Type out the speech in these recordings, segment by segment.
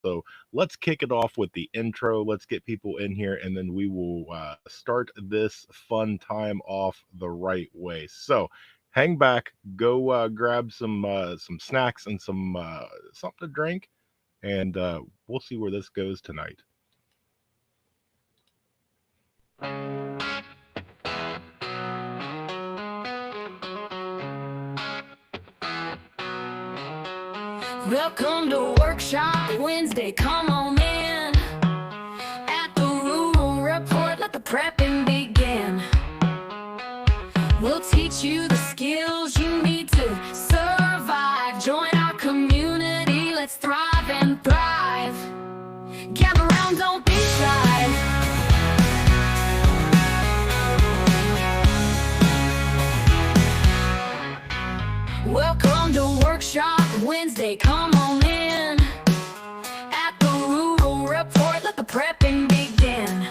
So let's kick it off with the intro. Let's get people in here, and then we will start this fun time off the right way. So hang back, go grab some snacks and some something to drink, and we'll see where this goes tonight. Welcome to Workshop Wednesday, come on in. At the Rural Report, let the prepping begin. We'll teach you the skills you need to survive. Join our community, let's thrive and thrive. Gather round, don't be shy. Welcome to Workshop Wednesday, come on in. At the Rural Report, let the prepping begin.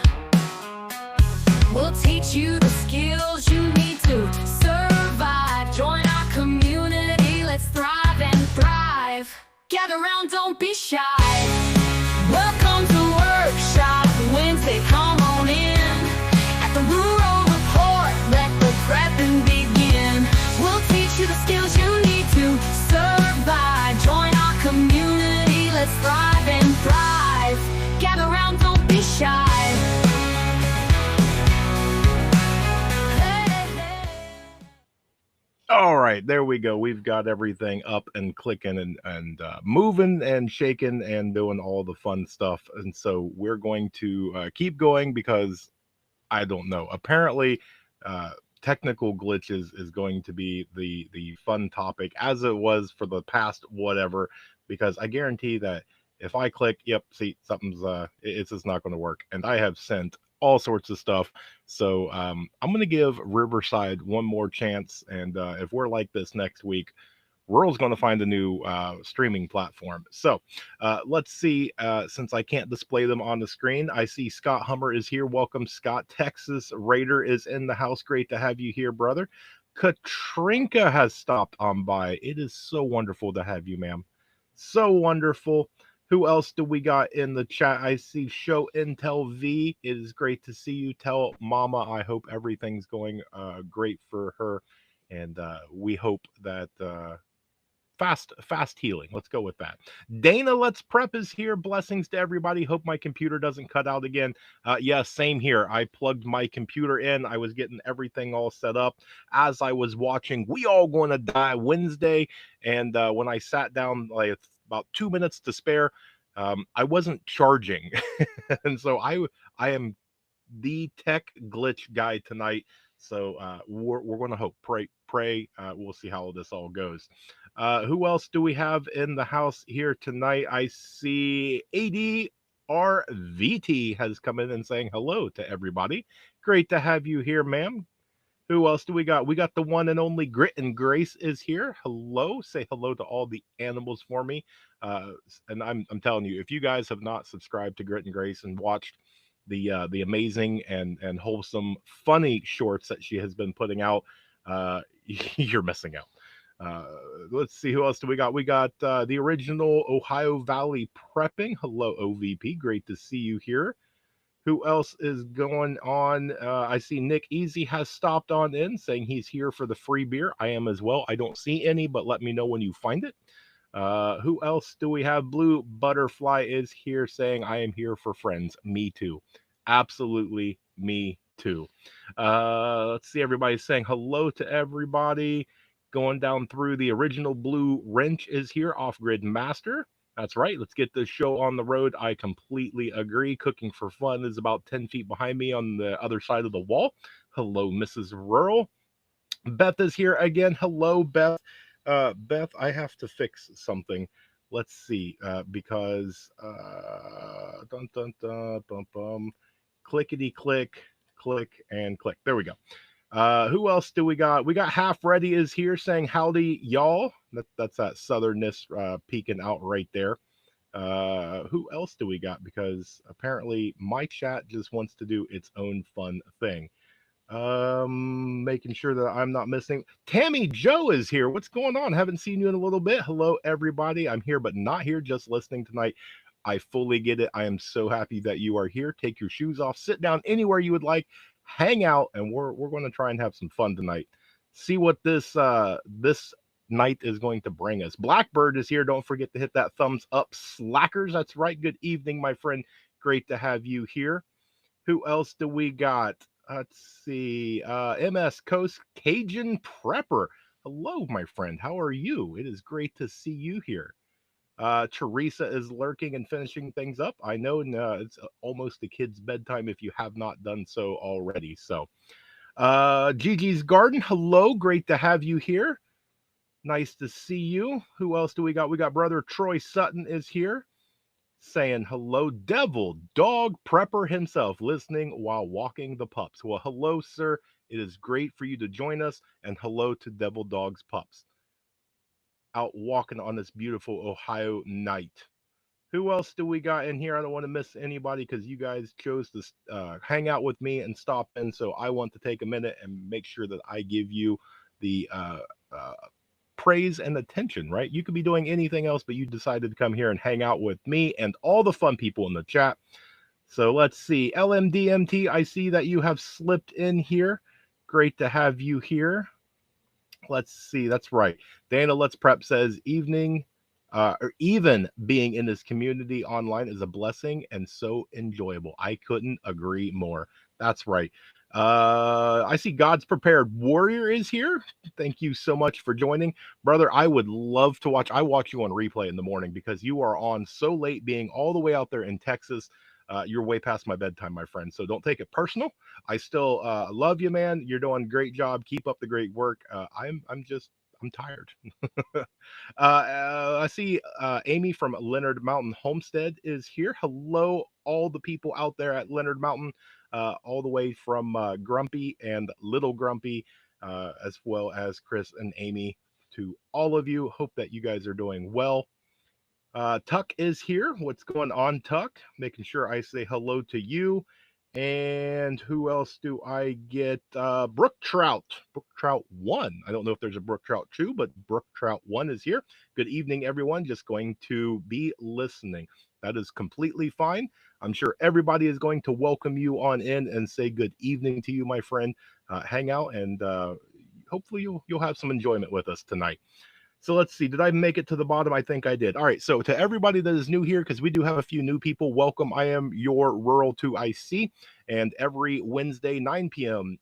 We'll teach you the skills you need to survive. Join our community, let's thrive and thrive. Gather round, don't be shy. Welcome to Workshop Wednesday, come on in. At the Rural Report, let the prepping begin. We'll teach you the skills you need to survive. Join our community, let's thrive and thrive. Gather round, don't be shy. All right, there we go. We've got everything up and clicking and moving and shaking and doing all the fun stuff. And so we're going to keep going because I don't know. Apparently, uh, technical glitches is going to be the fun topic as it was for the past whatever. Because I guarantee that if I click, yep, see something's it's just not going to work. And I have sent all sorts of stuff. So I'm going to give Riverside one more chance. And if we're like this next week, Rural's going to find a new streaming platform. So let's see. Since I can't display them on the screen, I see Scott Hummer is here. Welcome, Scott. Texas Raider is in the house. Great to have you here, brother. Katrinka has stopped on by. It is so wonderful to have you, ma'am. So wonderful. Who else do we got in the chat? I see Show Intel V. It is great to see you. Tell Mama I hope everything's going great for her, and we hope that fast healing. Let's go with that. Dana Let's Prep is here. Blessings to everybody. Hope my computer doesn't cut out again. Yeah, same here. I plugged my computer in. I was getting everything all set up as I was watching We All Gonna Die Wednesday, and when I sat down, like about 2 minutes to spare, I wasn't charging, and so I am the tech glitch guy tonight. So we're going to hope, pray. We'll see how this all goes. Who else do we have in the house here tonight? I see ADRVT has come in and saying hello to everybody. Great to have you here, ma'am. Who else do we got? We got the one and only Grit and Grace is here. Hello. Say hello to all the animals for me. And I'm telling you, if you guys have not subscribed to Grit and Grace and watched the amazing and wholesome, funny shorts that she has been putting out, you're missing out. Let's see, who else do we got? We got the original Ohio Valley Prepping. Hello, OVP. Great to see you here. Who else is going on? I see Nick Easy has stopped on in saying he's here for the free beer. I am as well. I don't see any, but let me know when you find it. Who else do we have? Blue Butterfly is here saying I am here for friends. Me too. Absolutely me too. Let's see, everybody's saying hello to everybody. Going down through, the original Blue Wrench is here. Off Grid Master. That's right. Let's get this show on the road. I completely agree. Cooking for Fun is about 10 feet behind me on the other side of the wall. Hello, Mrs. Rural. Beth is here again. Hello, Beth. Beth, I have to fix something. Let's see, because dun dun dun bum bum, clickety click, click and click. There we go. Who else do we got? We got Half Ready is here saying howdy, y'all. That's that southernness peeking out right there. Who else do we got? Because apparently my chat just wants to do its own fun thing. Making sure that I'm not missing. Tammy Joe is here. What's going on? Haven't seen you in a little bit. Hello, everybody. I'm here, but not here, just listening tonight. I fully get it. I am so happy that you are here. Take your shoes off, sit down anywhere you would like, hang out, and we're going to try and have some fun tonight. See what this night is going to bring us. Blackbird is here. Don't forget to hit that thumbs up, slackers. That's right. Good evening, my friend. Great to have you here. Who else do we got? Let's see. MS Coast Cajun Prepper. Hello, my friend. How are you? It is great to see you here. Teresa is lurking and finishing things up. I know it's almost the kids' bedtime if you have not done so already. So, Gigi's Garden. Hello. Great to have you here. Nice to see you. Who else do we got? We got brother Troy Sutton is here saying hello. Devil Dog Prepper himself listening while walking the pups. Well, hello, sir. It is great for you to join us. And hello to Devil Dog's pups out walking on this beautiful Ohio night. Who else do we got in here? I don't want to miss anybody because you guys chose to hang out with me and stop in. So I want to take a minute and make sure that I give you the uh, praise and attention, right? You could be doing anything else, but you decided to come here and hang out with me and all the fun people in the chat. So let's see. LMDMT, I see that you have slipped in here. Great to have you here. Let's see. That's right. Dana Let's Prep says evening or even being in this community online is a blessing and so enjoyable. I couldn't agree more. That's right. I see God's Prepared Warrior is here. Thank you so much for joining. Brother, I would love to watch. I watch you on replay in the morning because you are on so late being all the way out there in Texas. You're way past my bedtime, my friend. So don't take it personal. I still love you, man. You're doing a great job. Keep up the great work. I'm tired. I see Amy from Leonard Mountain Homestead is here. Hello, all the people out there at Leonard Mountain, all the way from Grumpy and Little Grumpy, as well as Chris and Amy. To all of you, hope that you guys are doing well. Tuck is here. What's going on, Tuck? Making sure I say hello to you. And who else do I get? Brook Trout. Brook Trout 1. I don't know if there's a Brook Trout 2, but Brook Trout 1 is here. Good evening, everyone. Just going to be listening. That is completely fine. I'm sure everybody is going to welcome you on in and say good evening to you, my friend. Hang out and hopefully you'll have some enjoyment with us tonight. So let's see. Did I make it to the bottom? I think I did. All right. So to everybody that is new here, because we do have a few new people, welcome. I am your Rural 2IC, and every Wednesday, 9 p.m.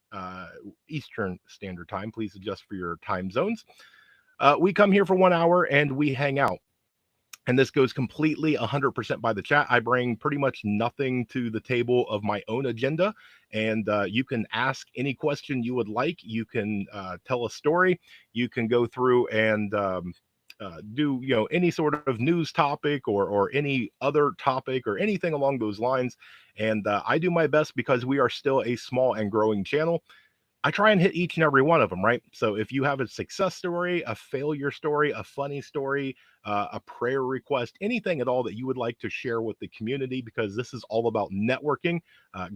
Eastern Standard Time, please adjust for your time zones. We come here for 1 hour and we hang out. And this goes completely 100% by the chat. I bring pretty much nothing to the table of my own agenda. And you can ask any question you would like. You can tell a story. You can go through and do any sort of news topic or any other topic or anything along those lines. And I do my best because we are still a small and growing channel. I try and hit each and every one of them, right? So if you have a success story, a failure story, a funny story, a prayer request, anything at all that you would like to share with the community, because this is all about networking,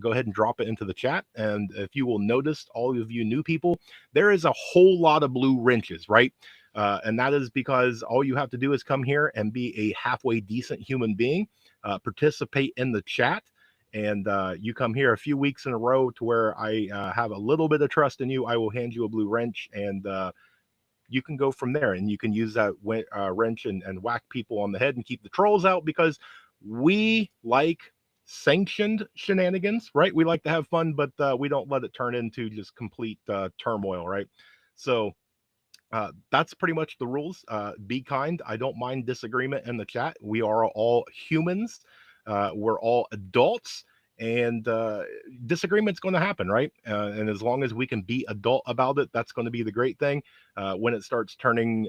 go ahead and drop it into the chat. And if you will notice, all of you new people, there is a whole lot of blue wrenches, right? And that is because all you have to do is come here and be a halfway decent human being, participate in the chat. And you come here a few weeks in a row to where I have a little bit of trust in you, I will hand you a blue wrench, and you can go from there. And you can use that wrench and whack people on the head and keep the trolls out, because we like sanctioned shenanigans, right? We like to have fun, but we don't let it turn into just complete turmoil, right? So that's pretty much the rules. Be kind. I don't mind disagreement in the chat. We are all humans. We're all adults, and disagreement's going to happen, right? And as long as we can be adult about it, that's going to be the great thing. When it starts turning,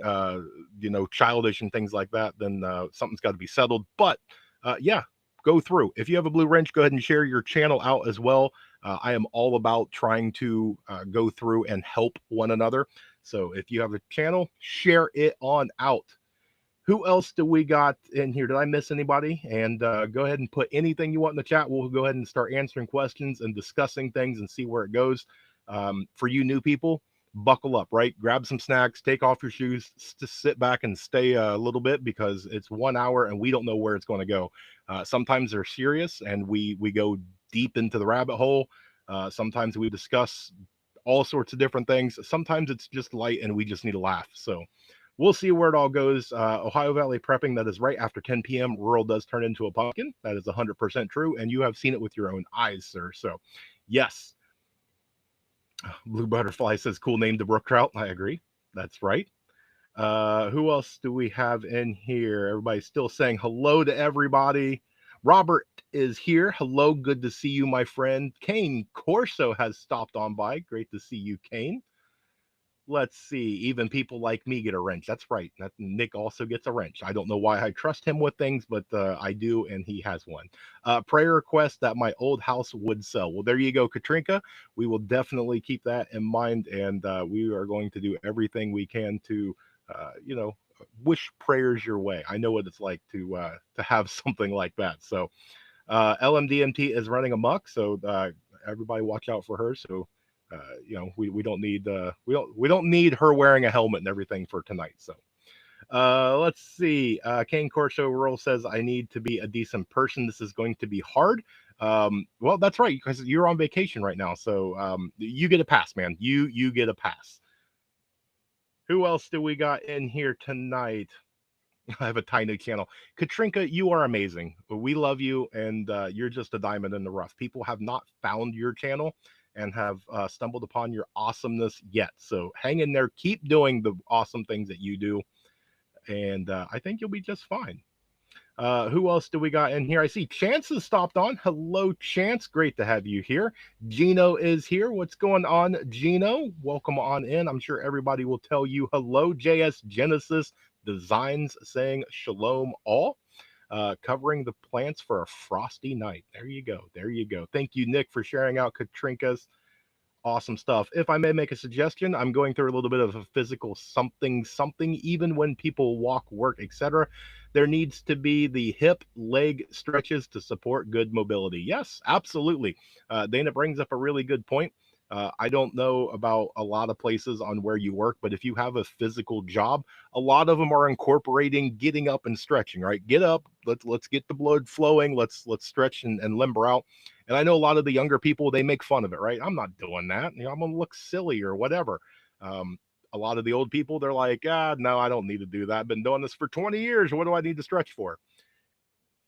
childish and things like that, then something's got to be settled. But yeah, go through. If you have a blue wrench, go ahead and share your channel out as well. I am all about trying to go through and help one another. So if you have a channel, share it on out. Who else do we got in here? Did I miss anybody? And go ahead and put anything you want in the chat. We'll go ahead and start answering questions and discussing things and see where it goes. For you new people, buckle up, right? Grab some snacks, take off your shoes, sit back and stay a little bit because it's 1 hour and we don't know where it's going to go. Sometimes they're serious and we go deep into the rabbit hole. Sometimes we discuss all sorts of different things. Sometimes it's just light and we just need a laugh. So we'll see where it all goes. Ohio Valley prepping, that is right after 10 p.m. Rural does turn into a pumpkin. That is 100% true. And you have seen it with your own eyes, sir. So, yes. Blue Butterfly says, cool name to Brook Trout. I agree. That's right. Who else do we have in here? Everybody's still saying hello to everybody. Robert is here. Hello, good to see you, my friend. Kane Corso has stopped on by. Great to see you, Kane. Let's see. Even people like me get a wrench. That's right. Nick also gets a wrench. I don't know why I trust him with things, but I do, and he has one. Prayer request that my old house would sell. Well, there you go, Katrinka. We will definitely keep that in mind, and we are going to do everything we can to, you know, wish prayers your way. I know what it's like to have something like that. So LMDMT is running amok, so everybody watch out for her. So you know, we don't need we don't need her wearing a helmet and everything for tonight. So let's see. Kane Corso Roll says I need to be a decent person. This is going to be hard. Well, that's right because you're on vacation right now, so you get a pass, man. You get a pass. Who else do we got in here tonight? I have a tiny channel. Katrinka, you are amazing. We love you, and you're just a diamond in the rough. People have not found your channel and have stumbled upon your awesomeness yet. So hang in there. Keep doing the awesome things that you do, and I think you'll be just fine. Who else do we got in here? I see Chance has stopped on. Hello, Chance. Great to have you here. Gino is here. What's going on, Gino? Welcome on in. I'm sure everybody will tell you hello. JS Genesis Designs saying shalom all. Covering the plants for a frosty night. There you go. There you go. Thank you, Nick, for sharing out Katrinka's awesome stuff. If I may make a suggestion, I'm going through a little bit of a physical something, even when people walk, work, etc. There needs to be the hip leg stretches to support good mobility. Yes, absolutely. Dana brings up a really good point. I don't know about a lot of places on where you work, but if you have a physical job, a lot of them are incorporating getting up and stretching. Right, get up. Let's get the blood flowing. Let's stretch and limber out. And I know a lot of the younger people, they make fun of it, right? I'm not doing that. You know, I'm going to look silly or whatever. Um, a lot of the old people, they're like, no, I don't need to do that. I've been doing this for 20 years. What do I need to stretch for?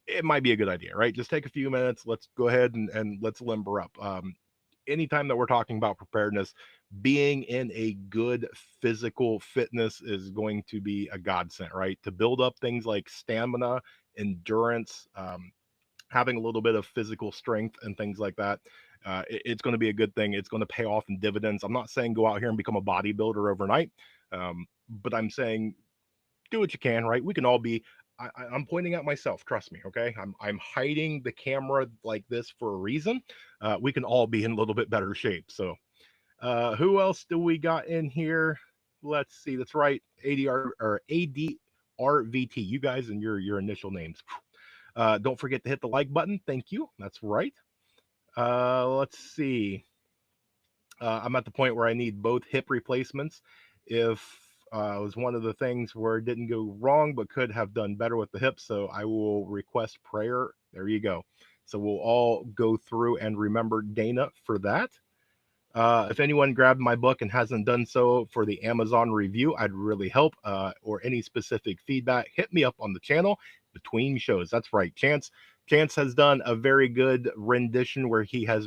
It might be a good idea, right? Just take a few minutes. Let's go ahead and let's limber up. Anytime that we're talking about preparedness, being in a good physical fitness is going to be a godsend, right? To build up things like stamina, endurance, having a little bit of physical strength and things like that, it's going to be a good thing. It's going to pay off in dividends. I'm not saying go out here and become a bodybuilder overnight, but I'm saying do what you can, right? We can all be. I'm pointing at myself. Trust me, okay? I'm hiding the camera like this for a reason. We can all be in a little bit better shape. So, who else do we got in here? Let's see. That's right, ADR or ADRVT. You guys and your initial names. Don't forget to hit the like button. Thank you. That's right. Let's see. I'm at the point where I need both hip replacements. If it was one of the things where it didn't go wrong, but could have done better with the hip, so I will request prayer. There you go. So we'll all go through and remember Dana for that. If anyone grabbed my book and hasn't done so for the Amazon review, I'd really help. Or any specific feedback, hit me up on the channel between shows. That's right. Chance has done a very good rendition where he has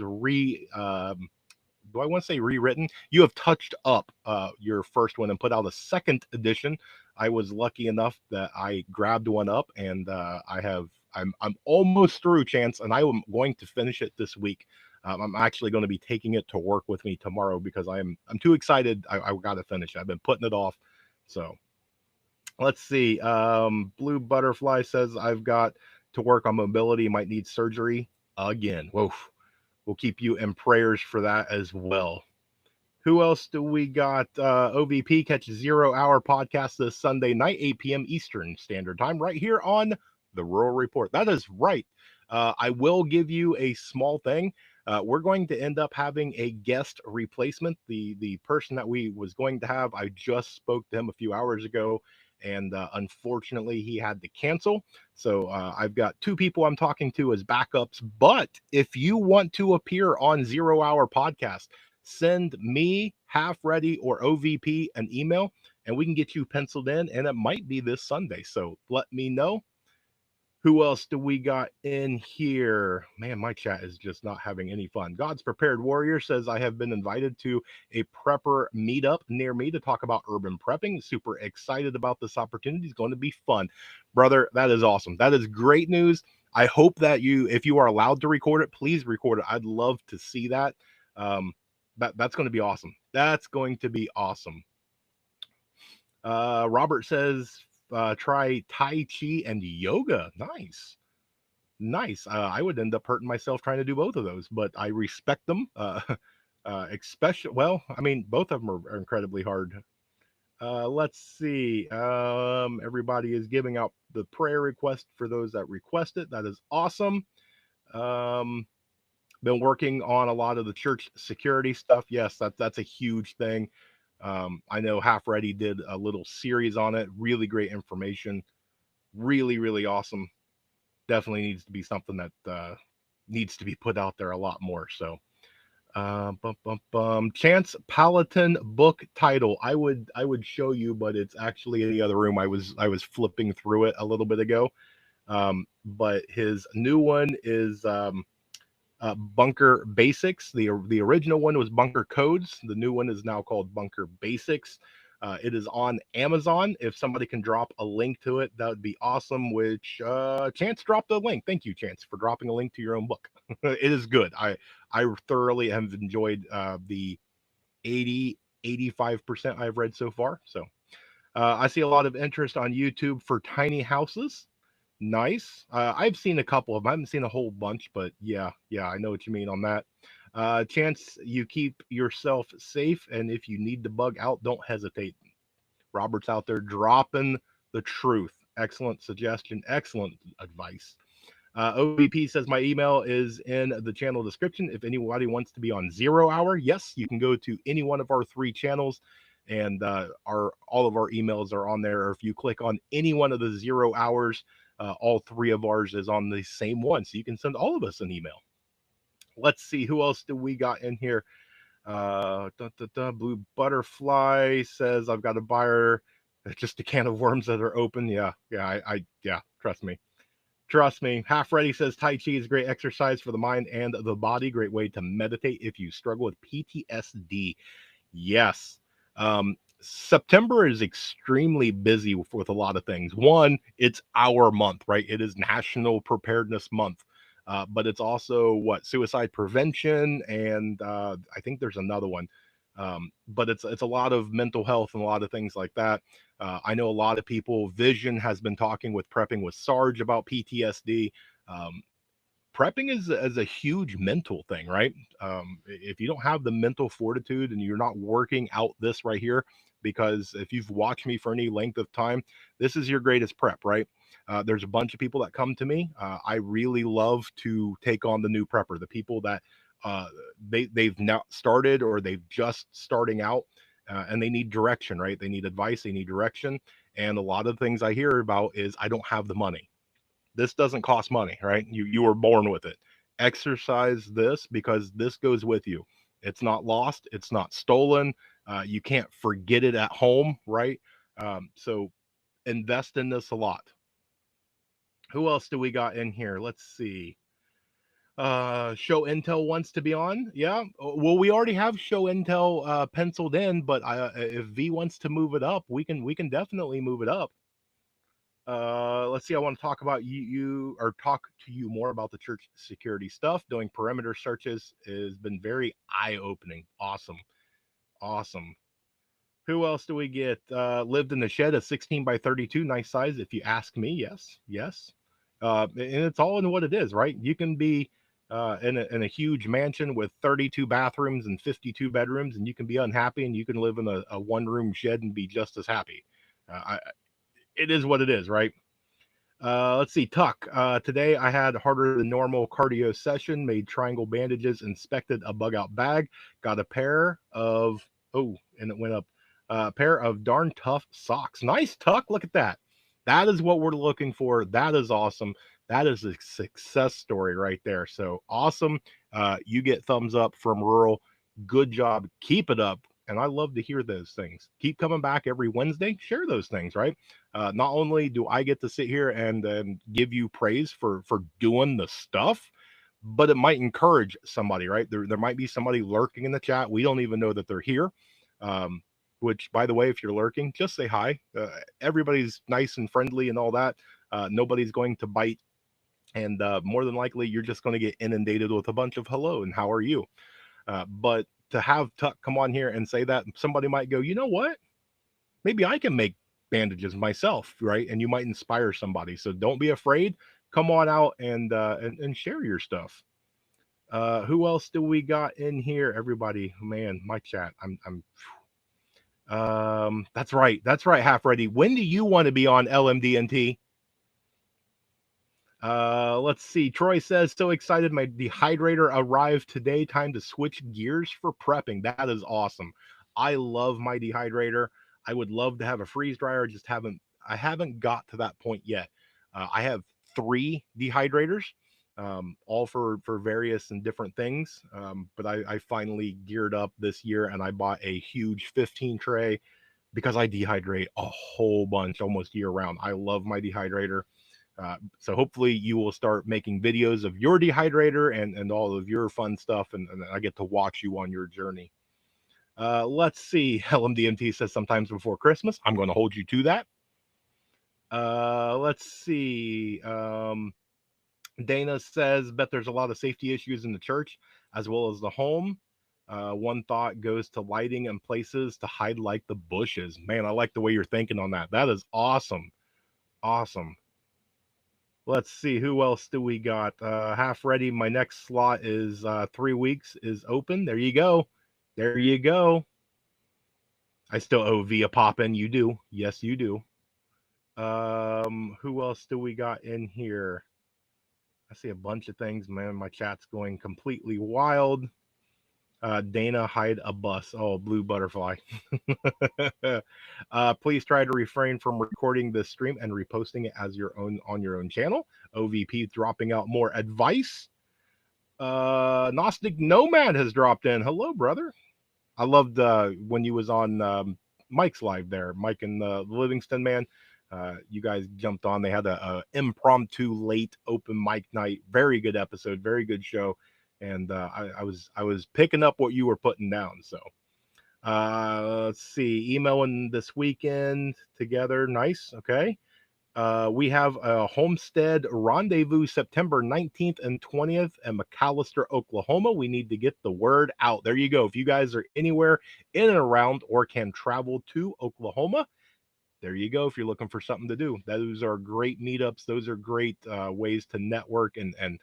do I want to say rewritten? You have touched up your first one and put out a second edition. I was lucky enough that I grabbed one up, and I'm almost through, Chance, and I am going to finish it this week. I'm actually going to be taking it to work with me tomorrow because I'm too excited. I got to finish it. I've been putting it off. So let's see. Blue Butterfly says I've got to work on mobility. Might need surgery again. Whoa. We'll keep you in prayers for that as well. Who else do we got? OVP catch 0 Hour podcast this Sunday night, 8 p.m. Eastern Standard Time, right here on the Rural Report. That is right. I will give you a small thing. We're going to end up having a guest replacement. The person that we was going to have, I just spoke to him a few hours ago, and unfortunately he had to cancel. So I've got two people I'm talking to as backups. But if you want to appear on 0 Hour Podcast, send me, Half Ready, or OVP an email, and we can get you penciled in. And it might be this Sunday. So let me know. Who else do we got in here? Man, my chat is just not having any fun. God's Prepared Warrior says, I have been invited to a prepper meetup near me to talk about urban prepping. Super excited about this opportunity. It's going to be fun. Brother, that is awesome. That is great news. I hope that you, if you are allowed to record it, please record it. I'd love to see that. Um, that's going to be awesome. That's going to be awesome. Robert says, try Tai Chi and yoga. Nice. Nice. I would end up hurting myself trying to do both of those, but I respect them. Especially, well, I mean, both of them are incredibly hard. Let's see. Everybody is giving out the prayer request for those that request it. That is awesome. Um, been working on a lot of the church security stuff. Yes, that's a huge thing. I know Half Ready did a little series on it. Really great information. Really, really awesome. Definitely needs to be something that needs to be put out there a lot more. So, Chance Paladin book title. I would show you, but it's actually in the other room. I was flipping through it a little bit ago. But his new one is Bunker Basics. The original one was Bunker Codes. The new one is now called Bunker Basics. It is on Amazon. If somebody can drop a link to it, that would be awesome. Which Chance dropped a link. Thank you, Chance, for dropping a link to your own book. It is good. I thoroughly have enjoyed the 85% I've read so far. So I see a lot of interest on YouTube for tiny houses. Nice. I've seen a couple of them. I haven't seen a whole bunch, but yeah, I know what you mean on that. Chance, you keep yourself safe, and if you need to bug out, don't hesitate. Robert's out there dropping the truth. Excellent suggestion. Excellent advice. OVP says my email is in the channel description. If anybody wants to be on 0 Hour, yes, you can go to any one of our three channels, and our all of our emails are on there. Or if you click on any one of the 0 Hours, all three of ours is on the same one, so you can send all of us an email. Let's see who else do we got in here. Blue Butterfly says I've got a buyer. Just a can of worms that are open. Yeah. Trust me. Trust me. Half Ready says Tai Chi is great exercise for the mind and the body. Great way to meditate if you struggle with PTSD. Yes. September is extremely busy with a lot of things. One, it's our month, right? It is National Preparedness Month. But it's also what suicide prevention, and I think there's another one. But it's a lot of mental health and a lot of things like that. I know a lot of people. Vision has been talking with Prepping with Sarge about PTSD. Um, Prepping is a huge mental thing, right? If you don't have the mental fortitude and you're not working out this right here, because if you've watched me for any length of time, this is your greatest prep, right? There's a bunch of people that come to me. I really love to take on the new prepper, the people that uh, they've now started or they've just starting out, and they need direction, right? They need advice, they need direction, and a lot of things I hear about is I don't have the money. This doesn't cost money, right? You were born with it. Exercise this because this goes with you. It's not lost. It's not stolen. You can't forget it at home, right? So invest in this a lot. Who else do we got in here? Let's see. Show Intel wants to be on. Yeah. Well, we already have Show Intel penciled in, but if V wants to move it up, we can definitely move it up. Let's see. I want to talk about you or talk to you more about the church security stuff. Doing perimeter searches has been very eye opening. Awesome, awesome. Who else do we get? Lived in the shed, a 16 by 32, nice size. If you ask me, yes, yes. And it's all in what it is, right? You can be in a huge mansion with 32 bathrooms and 52 bedrooms, and you can be unhappy, and you can live in a one room shed and be just as happy. I, it is what it is, right? Let's see, Tuck. Today I had harder than normal cardio session, made triangle bandages, inspected a bug out bag, got a pair of, oh, and it went up, a pair of darn tough socks. Nice, Tuck. Look at that. That is what we're looking for. That is awesome. That is a success story right there. So awesome. You get thumbs up from Rural. Good job. Keep it up. And I love to hear those things. Keep coming back every Wednesday. Share those things, right? Not only do I get to sit here and give you praise for doing the stuff, but it might encourage somebody, right? There might be somebody lurking in the chat. We don't even know that they're here. Um, which, by the way, if you're lurking, just say hi. Everybody's nice and friendly and all that. Nobody's going to bite, and more than likely, you're just going to get inundated with a bunch of hello and how are you. But to have Tuck come on here and say that, somebody might go, you know what? Maybe I can make bandages myself, right? And you might inspire somebody. So don't be afraid. Come on out and share your stuff. Who else do we got in here? Everybody, man, my chat. That's right. That's right. Half ready. When do you want to be on LMDNT? Let's see. Troy says, so excited. My dehydrator arrived today. Time to switch gears for prepping. That is awesome. I love my dehydrator. I would love to have a freeze dryer. I haven't got to that point yet. I have three dehydrators, all for various and different things. But I finally geared up this year and I bought a huge 15 tray because I dehydrate a whole bunch almost year round. I love my dehydrator. So hopefully you will start making videos of your dehydrator and all of your fun stuff, and I get to watch you on your journey. Let's see. LMDMT says sometimes before Christmas. I'm going to hold you to that. Let's see. Dana says, bet there's a lot of safety issues in the church as well as the home. One thought goes to lighting and places to hide like the bushes. Man, I like the way you're thinking on that. That is awesome. Awesome. Let's see, who else do we got? Half ready. My next slot is 3 weeks is open. There you go. There you go. I still owe Via pop in. You do. Yes, you do. Who else do we got in here? I see a bunch of things, man. My chat's going completely wild. Dana, hide a bus. Oh, blue butterfly. Please try to refrain from recording this stream and reposting it as your own on your own channel. OVP dropping out more advice. Gnostic Nomad has dropped in. Hello, brother. I loved when you was on Mike's live there, Mike and the Livingston man. You guys jumped on. They had a impromptu late open mic night. Very good episode. Very good show. And I was picking up what you were putting down. So let's see. Emailing this weekend together. Nice. Okay. We have a homestead rendezvous September 19th and 20th at McAllister, Oklahoma. We need to get the word out. There you go. If you guys are anywhere in and around or can travel to Oklahoma, there you go. If you're looking for something to do, those are great meetups. Those are great ways to network and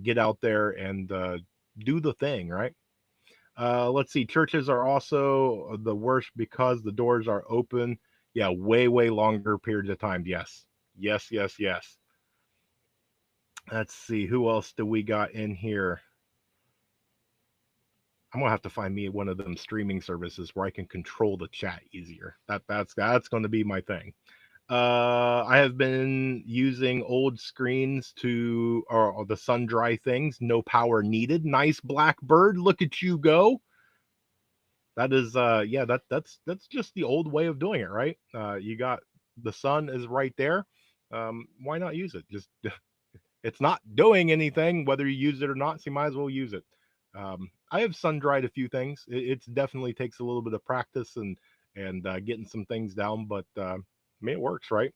get out there and do the thing, right? Let's see. Churches are also the worst because the doors are open. Yeah, way longer periods of time. Yes, yes. Let's see. Who else do we got in here? I'm gonna have to find me one of them streaming services where I can control the chat easier. That's going to be my thing. I have been using old screens to or the sun dry things. No power needed. Nice Blackbird. Look at you go. That is yeah, that's just the old way of doing it, right? You got the sun is right there. Why not use it? Just it's not doing anything whether you use it or not, so you might as well use it. I have sun dried a few things. It's definitely takes a little bit of practice and getting some things down, but I mean it works, right?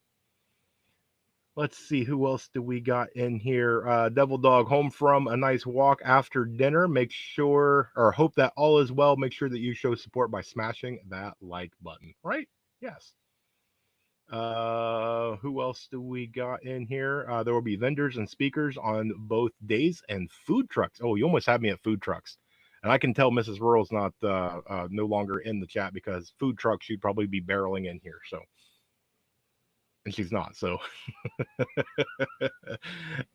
Let's see who else do we got in here. Devil Dog home from a nice walk after dinner. Make sure or hope that all is well. Make sure that you show support by smashing that like button. Right? Yes. Who else do we got in here? There will be vendors and speakers on both days and food trucks. Oh, you almost had me at food trucks. And I can tell Mrs. Rural's not no longer in the chat because food trucks she'd probably be barreling in here. So and she's not. So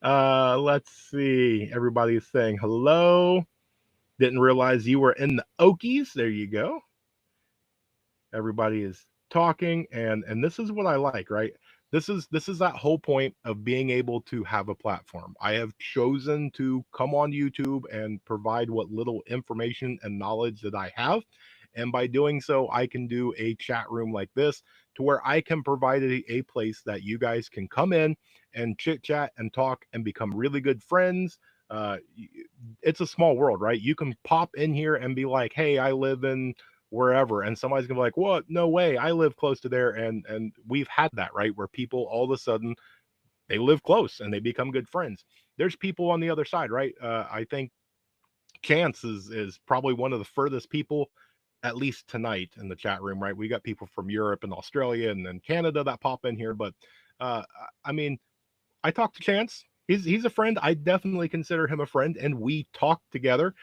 let's see. Everybody's saying hello. Didn't realize you were in the Okies. There you go. Everybody is talking, and this is what I like, right? This is that whole point of being able to have a platform. I have chosen to come on YouTube and provide what little information and knowledge that I have, and by doing so I can do a chat room like this to where I can provide a place that you guys can come in and chit chat and talk and become really good friends. It's a small world, right? You can pop in here and be like, hey, I live in wherever, and somebody's gonna be like, what, no way, I live close to there. And we've had that, right, where people all of a sudden they live close and they become good friends. There's people on the other side, right? I think Chance is probably one of the furthest people, at least tonight, in the chat room, right? We got people from Europe and Australia and then Canada that pop in here, but uh I mean, I talked to Chance. He's a friend. I definitely consider him a friend, and we talk together.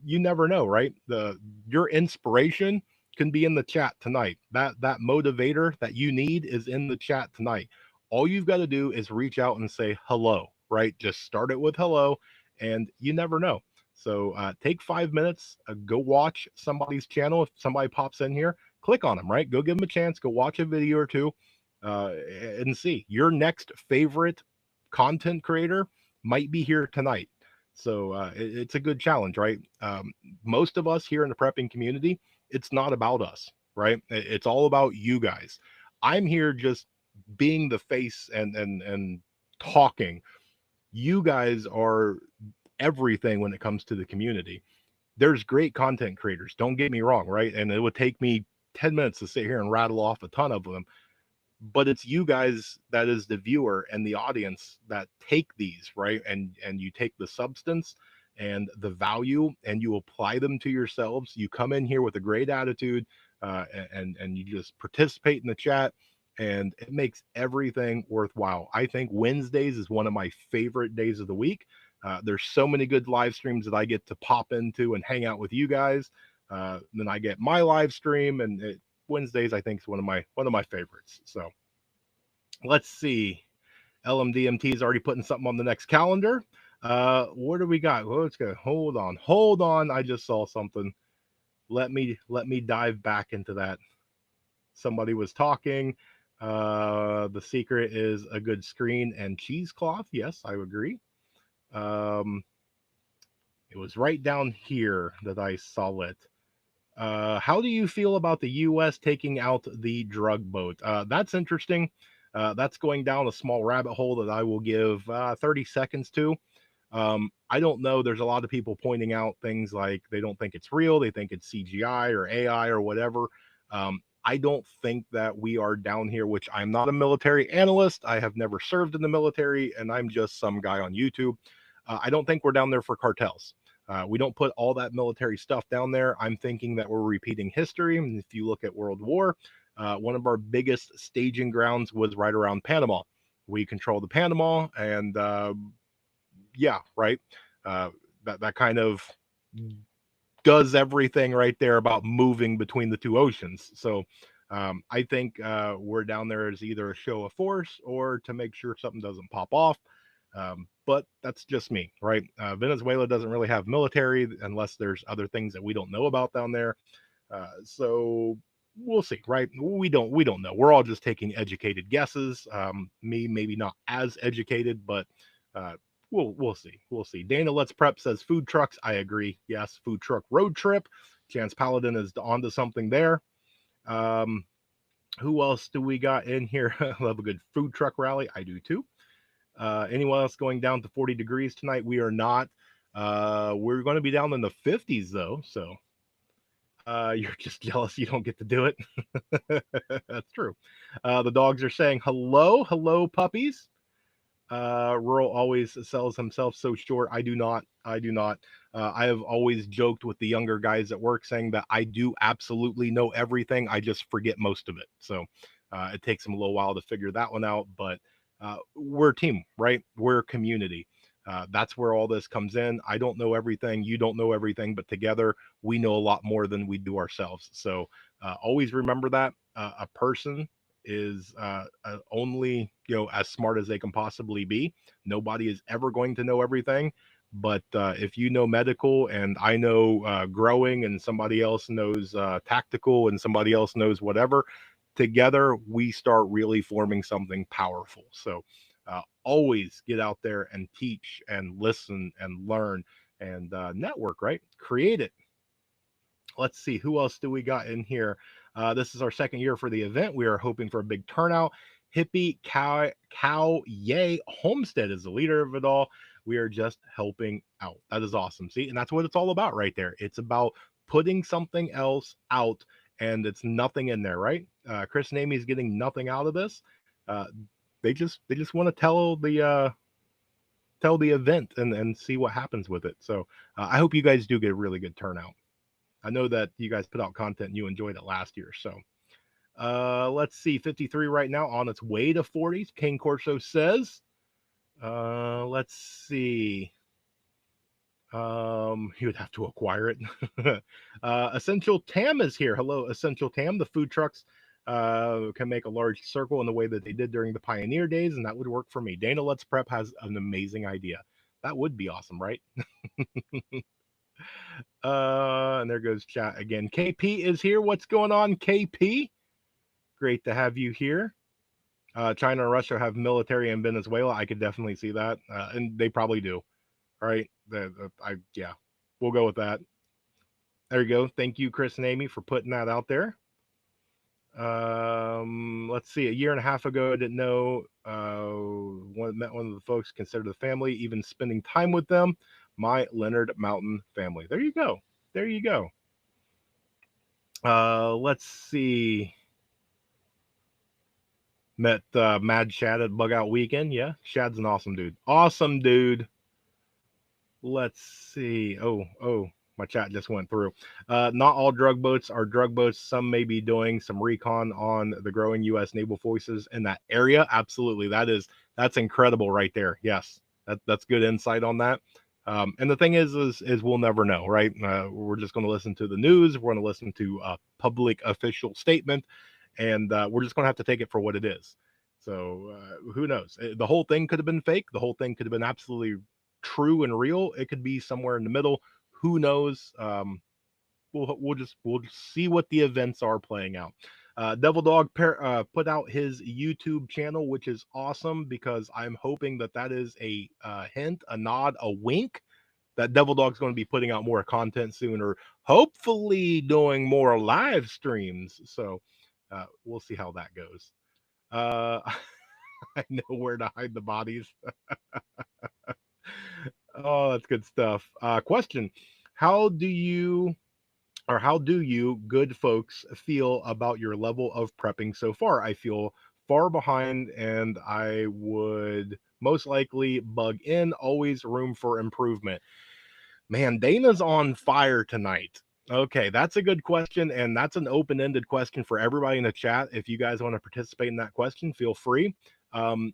You never know, right? The Your inspiration can be in the chat tonight. That motivator that you need is in the chat tonight. All you've got to do is reach out and say hello, right? Just start it with hello, and you never know. So take 5 minutes, go watch somebody's channel. If somebody pops in here, click on them, right? Go give them a chance. Go watch a video or two, and see your next favorite content creator might be here tonight. So it's a good challenge, right? Most of us here in the prepping community, it's not about us, right? It's all about you guys. I'm here just being the face and talking. You guys are everything when it comes to the community. There's great content creators, don't get me wrong, right? And it would take me 10 minutes to sit here and rattle off a ton of them, but it's you guys that is the viewer and the audience that take these, right, and you take the substance and the value and you apply them to yourselves. You come in here with a great attitude, and you just participate in the chat, and it makes everything worthwhile. I think Wednesdays is one of my favorite days of the week. There's so many good live streams that I get to pop into and hang out with you guys. Then I get my live stream, and Wednesdays I think is one of my favorites. So let's see. LMDMT is already putting something on the next calendar. What do we got? Well, let's go. Hold on. I just saw something. Let me dive back into that. Somebody was talking. The secret is a good screen and cheesecloth. Yes, I agree. Um, it was right down here that I saw it. How do you feel about the U.S. taking out the drug boat? That's interesting. That's going down a small rabbit hole that I will give 30 seconds to. I don't know. There's a lot of people pointing out things like they don't think it's real, they think it's CGI or AI or whatever. I don't think that we are down here, which I'm not a military analyst. I have never served in the military, and I'm just some guy on YouTube. I don't think we're down there for cartels. We don't put all that military stuff down there. I'm thinking that we're repeating history. And if you look at World War, one of our biggest staging grounds was right around Panama. We control the Panama, and yeah, right. Uh, that kind of does everything right there about moving between the two oceans. So I think we're down there as either a show of force or to make sure something doesn't pop off. But that's just me, right? Venezuela doesn't really have military unless there's other things that we don't know about down there. So we'll see, right? We don't know. We're all just taking educated guesses. Me maybe not as educated, but uh, we'll see. We'll see. Dana Let's Prep says food trucks. I agree. Yes, food truck road trip. Chance Paladin is onto something there. Um, who else do we got in here? Love a good food truck rally. I do too. Anyone else going down to 40 degrees tonight? We are not. We're going to be down in the 50s though. So you're just jealous you don't get to do it. That's true. The dogs are saying hello, hello, puppies. Rural always sells himself so short. I do not. I do not. I have always joked with the younger guys at work saying that I do absolutely know everything. I just forget most of it. So it takes them a little while to figure that one out. But we're a team, right? We're a community. That's where all this comes in. I don't know everything. You don't know everything, but together we know a lot more than we do ourselves. So always remember that a person is only as smart as they can possibly be. Nobody is ever going to know everything, but if you know medical and I know growing and somebody else knows tactical and somebody else knows whatever, together we start really forming something powerful. So always get out there and teach and listen and learn and network, right? Create it. Let's see, who else do we got in here? This is our second year for the event. We are hoping for a big turnout. Hippie Cow Yay Homestead is the leader of it all. We are just helping out. That is awesome. See, and that's what it's all about right there. It's about putting something else out, and it's nothing in there, right? Chris and Amy's getting nothing out of this. Uh, they just want to tell the event and see what happens with it. So I hope you guys do get a really good turnout. I know that you guys put out content and you enjoyed it last year. So let's see, 53 right now, on its way to 40s. King Corso says. Let's see. You would have to acquire it. Essential Tam is here. Hello, Essential Tam. The food trucks can make a large circle in the way that they did during the Pioneer days, and that would work for me. Dana Let's Prep has an amazing idea. That would be awesome, right? And there goes chat again. KP is here. What's going on, KP? Great to have you here. China and Russia have military in Venezuela. I could definitely see that, and they probably do. Right? Yeah, we'll go with that. There you go. Thank you, Chris and Amy, for putting that out there. Let's see. A year and a half ago, I didn't know. Met one of the folks considered the family, even spending time with them. My Leonard Mountain family. There you go. There you go. Let's see. Met Mad Shad at Bug Out Weekend. Yeah, Shad's an awesome dude. Awesome dude. Let's see. Oh, my chat just went through. Not all drug boats are drug boats. Some may be doing some recon on the growing U.S. naval forces in that area. Absolutely, that's incredible right there. Yes, that's good insight on that. And the thing is we'll never know, right? We're just going to listen to the news. We're going to listen to a public official statement, and we're just going to have to take it for what it is. So who knows? The whole thing could have been fake. The whole thing could have been absolutely true and real. It could be somewhere in the middle. Who knows? We'll just see what the events are playing out. Devil Dog put out his YouTube channel, which is awesome because I'm hoping that is a hint, a nod, a wink that Devil Dog's going to be putting out more content soon, or hopefully doing more live streams. So we'll see how that goes. I know where to hide the bodies. Oh, that's good stuff. Question: How do you how do you good folks feel about your level of prepping so far? I feel far behind and I would most likely bug in. Always room for improvement. Man, Dana's on fire tonight. Okay, that's a good question, and that's an open-ended question for everybody in the chat. If you guys want to participate in that question, feel free. I'm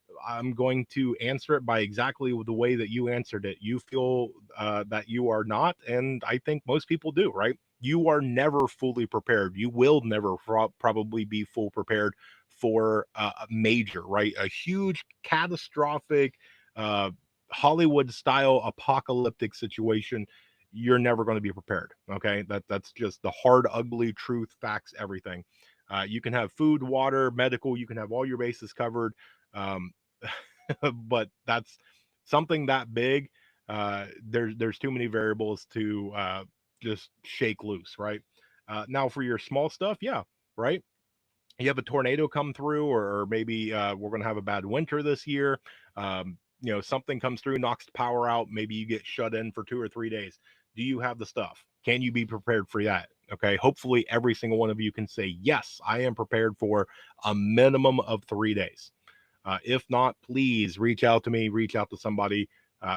going to answer it by exactly the way that you answered it. You feel that you are not, and I think most people do, right? You are never fully prepared. You will never probably be full prepared for a major, right? A huge, catastrophic, uh, Hollywood style apocalyptic situation. You're never going to be prepared. Okay, that's just the hard, ugly truth, facts, everything. You can have food, water, medical. You can have all your bases covered, um, but that's something that big. There's too many variables to just shake loose, right? Now for your small stuff, yeah, right. You have a tornado come through, or maybe we're going to have a bad winter this year. Something comes through, knocks the power out. Maybe you get shut in for 2 or 3 days. Do you have the stuff? Can you be prepared for that? Okay. Hopefully, every single one of you can say, yes, I am prepared for a minimum of 3 days. If not, please reach out to me, reach out to somebody,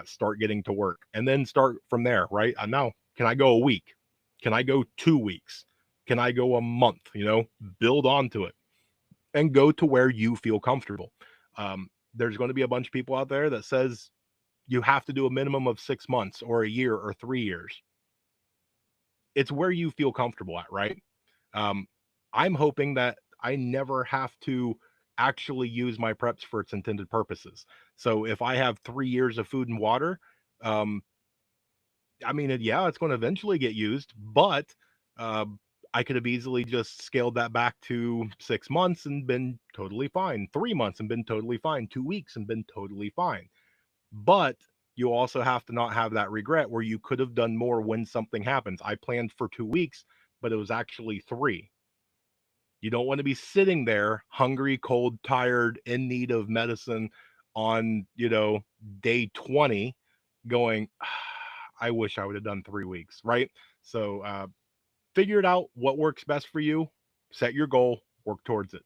start getting to work, and then start from there, right? Now, can I go a week? Can I go 2 weeks? Can I go a month? Build onto it and go to where you feel comfortable. There's going to be a bunch of people out there that says you have to do a minimum of 6 months or a year or 3 years. It's where you feel comfortable at, right? Um, I'm hoping that I never have to actually use my preps for its intended purposes. So if I have 3 years of food and water, um, I mean, yeah, it's going to eventually get used, but uh, I could have easily just scaled that back to 6 months and been totally fine. 3 months and been totally fine. 2 weeks and been totally fine. But you also have to not have that regret where you could have done more when something happens. I planned for 2 weeks, but it was actually three. You don't want to be sitting there hungry, cold, tired, in need of medicine on, day 20 going, I wish I would have done 3 weeks, right? So figure it out what works best for you, set your goal, work towards it.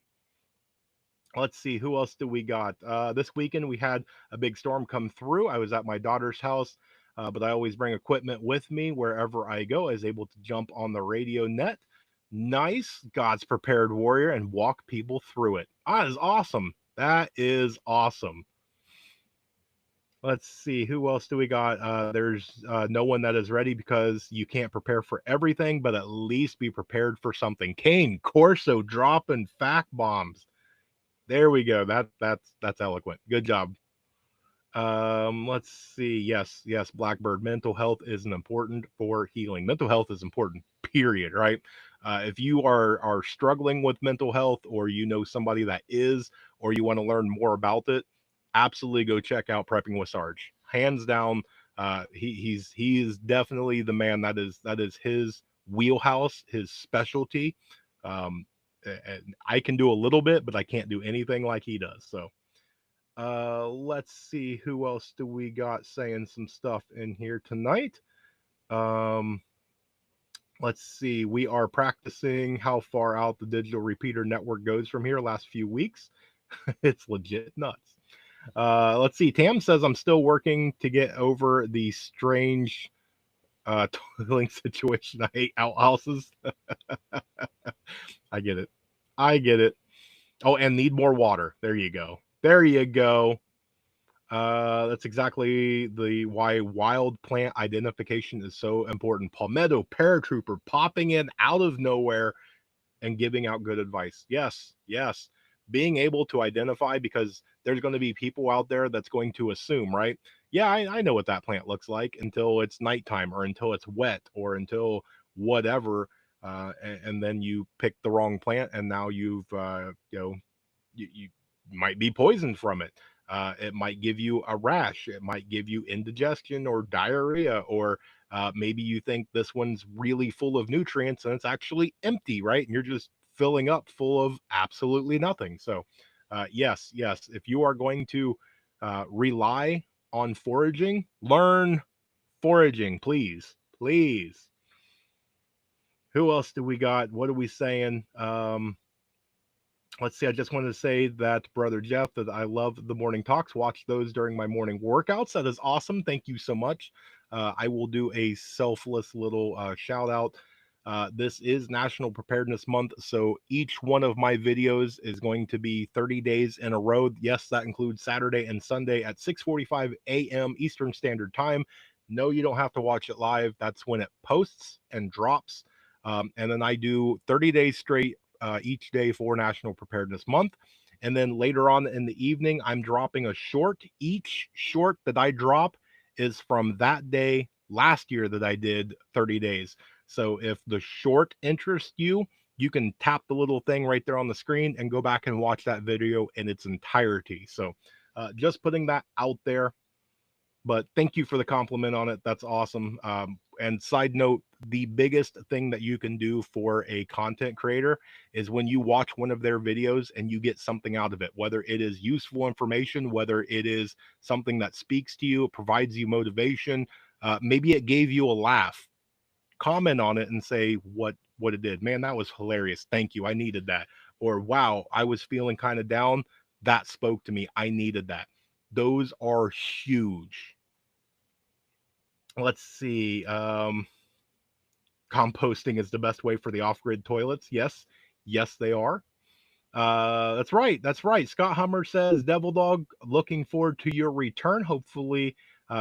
Let's see, who else do we got? This weekend we had a big storm come through. I was at my daughter's house, but I always bring equipment with me wherever I go. I was able to jump on the radio net. Nice, God's prepared warrior, and walk people through it. That is awesome. That is awesome. Let's see, who else do we got? There's no one that is ready because you can't prepare for everything, but at least be prepared for something. Kane Corso dropping fact bombs. There we go. That's eloquent. Good job. Let's see. Yes, yes, Blackbird. Mental health is important for healing. Mental health is important. Period. Right. If you are struggling with mental health, or you know somebody that is, or you want to learn more about it, absolutely go check out Prepping with Sarge. Hands down, he is definitely the man that is his wheelhouse, his specialty. Um, and I can do a little bit, but I can't do anything like he does. So let's see, who else do we got saying some stuff in here tonight. Um, let's see. We are practicing how far out the digital repeater network goes from here. Last few weeks, it's legit nuts. Let's see. Tam says I'm still working to get over the strange toiling situation. I hate outhouses. I get it. I get it. Oh, and need more water. There you go. There you go. That's exactly the why wild plant identification is so important. Palmetto paratrooper popping in out of nowhere and giving out good advice. Yes, yes. Being able to identify, because there's going to be people out there that's going to assume, right? Yeah, I know what that plant looks like until it's nighttime, or until it's wet, or until whatever. And then you pick the wrong plant, and now you might be poisoned from it. It might give you a rash. It might give you indigestion or diarrhea, or maybe you think this one's really full of nutrients and it's actually empty, right? And you're just filling up full of absolutely nothing. So, yes, yes, if you are going to rely on foraging, learn foraging, please, please. Who else do we got? What are we saying? Let's see. I just wanted to say that, Brother Jeff, that I love the morning talks. Watch those during my morning workouts. That is awesome. Thank you so much. I will do a selfless little shout out. This is National Preparedness Month, so each one of my videos is going to be 30 days in a row. Yes, that includes Saturday and Sunday at 6:45 a.m. Eastern Standard Time. No, you don't have to watch it live. That's when it posts and drops. And then I do 30 days straight each day for National Preparedness Month. And then later on in the evening, I'm dropping a short. Each short that I drop is from that day last year that I did 30 days. So if the short interests you, you can tap the little thing right there on the screen and go back and watch that video in its entirety. So just putting that out there. But thank you for the compliment on it. That's awesome. And side note, the biggest thing that you can do for a content creator is when you watch one of their videos and you get something out of it, whether it is useful information, whether it is something that speaks to you, provides you motivation, maybe it gave you a laugh. Comment on it and say what it did. Man, that was hilarious. Thank you. I needed that. Or wow, I was feeling kind of down. That spoke to me. I needed that. Those are huge. Let's see. Composting is the best way for the off-grid toilets. Yes, yes, they are. That's right. That's right. Scott Hummer says, Devil Dog, looking forward to your return. Hopefully,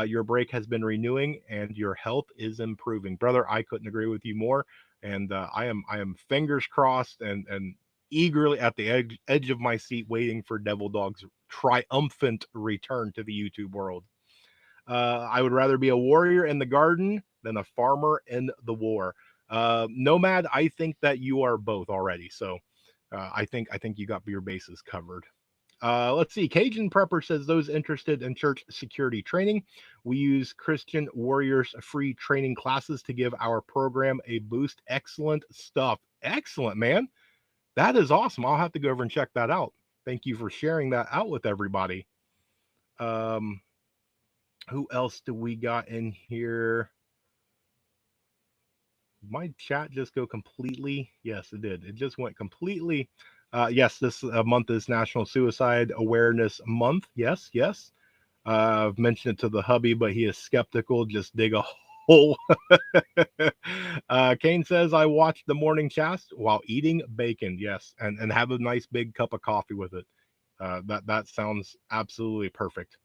your break has been renewing and your health is improving, brother. I couldn't agree with you more. And I am fingers crossed and eagerly at the edge of my seat, waiting for Devil Dog's triumphant return to the YouTube world. I would rather be a warrior in the garden than a farmer in the war. Nomad, I think that you are both already. So I think you got your bases covered. Let's see. Cajun Prepper says those interested in church security training, we use Christian Warriors free training classes to give our program a boost. Excellent stuff. Excellent, man. That is awesome. I'll have to go over and check that out. Thank you for sharing that out with everybody. Um, who else do we got in here? My chat just go completely? Yes, it did. It just went completely. Yes, this month is National Suicide Awareness Month. Yes, yes. I've mentioned it to the hubby, but he is skeptical. Just dig a hole. Kane says, I watched the morning chast while eating bacon. Yes, and have a nice big cup of coffee with it. That sounds absolutely perfect.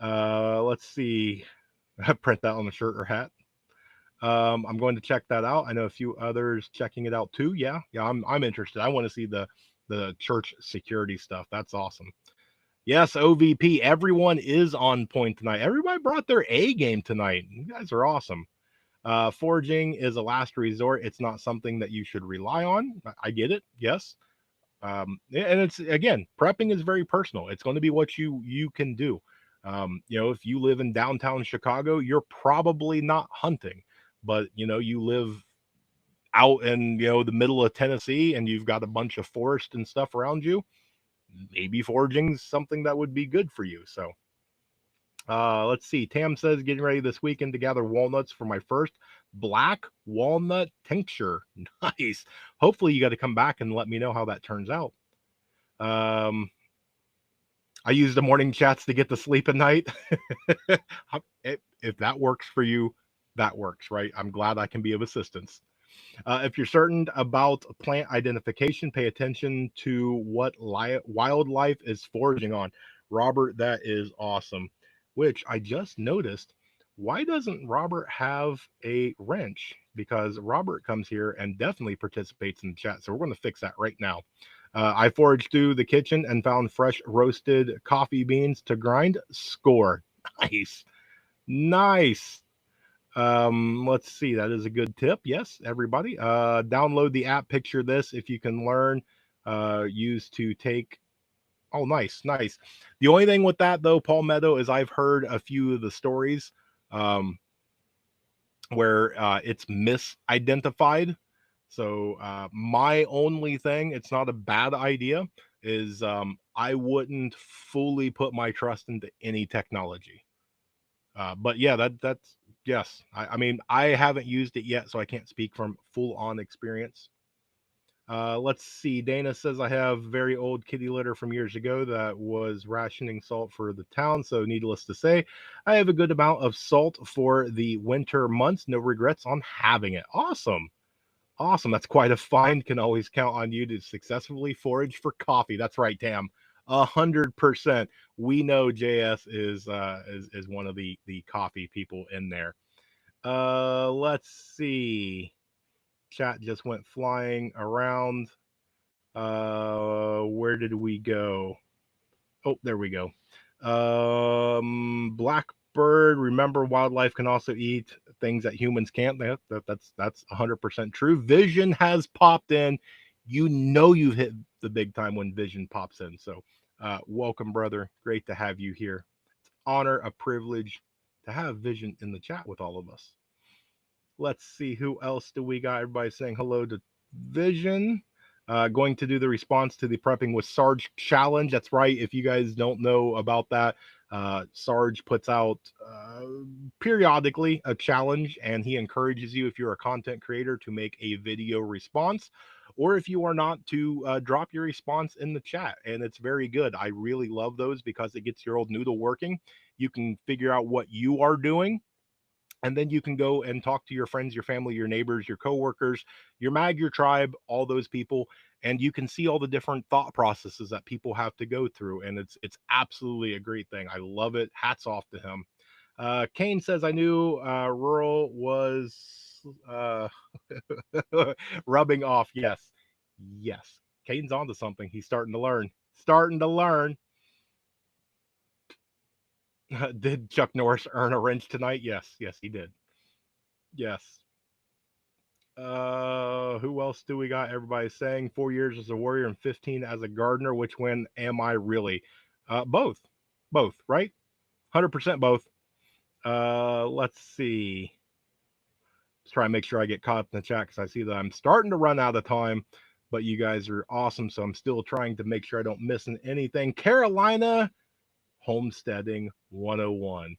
Let's see. Print that on a shirt or hat. I'm going to check that out. I know a few others checking it out too. Yeah, yeah, I'm interested. I want to see the church security stuff. That's awesome. Yes, OVP. Everyone is on point tonight. Everybody brought their A game tonight. You guys are awesome. Foraging is a last resort. It's not something that you should rely on. I get it. Yes. And it's again, prepping is very personal. It's going to be what you can do. If you live in downtown Chicago, you're probably not hunting, but you live out in the middle of Tennessee and you've got a bunch of forest and stuff around you. Maybe foraging's something that would be good for you. So let's see. Tam says getting ready this weekend to gather walnuts for my first black walnut tincture. Nice. Hopefully you got to come back and let me know how that turns out. Um, I use the morning chats to get to sleep at night. If that works for you, that works, right? I'm glad I can be of assistance. If you're certain about plant identification, pay attention to what wildlife is foraging on. Robert, that is awesome. Which I just noticed. Why doesn't Robert have a wrench? Because Robert comes here and definitely participates in the chat. So we're going to fix that right now. I foraged through the kitchen and found fresh roasted coffee beans to grind. Score. Nice. Nice. Let's see. That is a good tip. Yes, everybody. Download the app. Picture this. If you can learn, use to take. Oh, nice, nice. The only thing with that though, Paul Meadow, is I've heard a few of the stories um, where it's misidentified. So my only thing, it's not a bad idea, is I wouldn't fully put my trust into any technology. But yeah, that's yes. I mean, I haven't used it yet, so I can't speak from full on experience. Let's see. Dana says I have very old kitty litter from years ago that was rationing salt for the town. So, needless to say, I have a good amount of salt for the winter months. No regrets on having it. Awesome. Awesome. That's quite a find. Can always count on you to successfully forage for coffee. That's right, Tam. 100%. We know JS is one of the coffee people in there. Let's see. Chat just went flying around. Where did we go? Oh, there we go. Blackbird. Remember, wildlife can also eat things that humans can't. That's 100% true. Vision has popped in. You know you've hit the big time when Vision pops in. So, welcome, brother. Great to have you here. It's honor, a privilege to have Vision in the chat with all of us. Let's see who else do we got. Everybody saying hello to Vision. Going to do the response to the prepping with Sarge challenge. That's right. If you guys don't know about that, Sarge puts out periodically a challenge, and he encourages you, if you're a content creator, to make a video response, or if you are not, to drop your response in the chat. And it's very good. I really love those because it gets your old noodle working. You can figure out what you are doing, and then you can go and talk to your friends, your family, your neighbors, your coworkers, your mag, your tribe, all those people, and you can see all the different thought processes that people have to go through, and it's absolutely a great thing. I love it. Hats off to him. Kane says I knew rural was rubbing off. Yes, yes. Caden's onto something. He's starting to learn. Starting to learn. Did Chuck Norris earn a wrench tonight? Yes, yes, he did. Yes. Who else do we got? Everybody's saying 4 years as a warrior and 15 as a gardener. Which one am I really? Both, both, right? 100% both. Let's see. Let's try and make sure I get caught up in the chat because I see that I'm starting to run out of time. But you guys are awesome, so I'm still trying to make sure I don't miss anything. Carolina Homesteading 101.